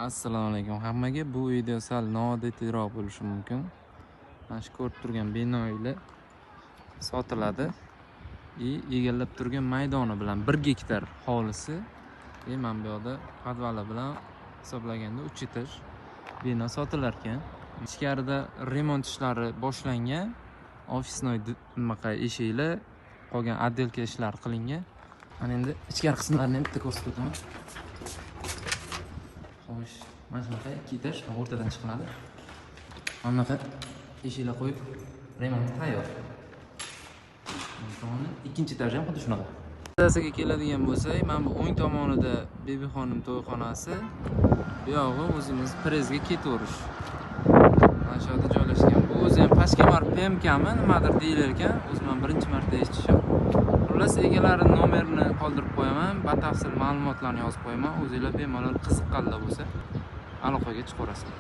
Assalomu alaykum hammaga. Bu video sal noodatiydroq bo'lishi mumkin. Mana shu ko'rib turgan binolar sotiladi. Egallab turgan maydoni bilan 1 gektar hovlisi. Mana bu yoqda podvali bilan hisoblaganda 3 etaj bino sotilar ekan. Ichkarida remont ishlari boshlangan. Ofisnoy eshiklar, qolgan отделка ishlari qilingan. Mana endi ichkari qismlarini ham bitta ko'rsatib o'taman. Xo'sh, mana shunaqa 2 etaj o'rtadan chiqiladi. Mana bunaqa eshiklar qo'yib remont tayyor. Tomoni ikkinchi etaj ham xuddi shunaqa. Bittasiga keladigan bo'lsak, mana bu o'ng tomonida Bebixonim to'yxonasi, bu yog'i o'zimiz prezga ketaverish. Mana shu yerda joylashgan. Bu o'zi ham Pashkamar PMKmi nimadir deyilar ekan. O'zim ham birinchi marta eshitishim. Xullas, egalari nomerini qoldirib qo'yaman, batafsil ma'lumotlarni yozib qo'yaman. O'zingizlar bemalol qiziqqanlar bo'lsa aloqaga chiqaverasizlar.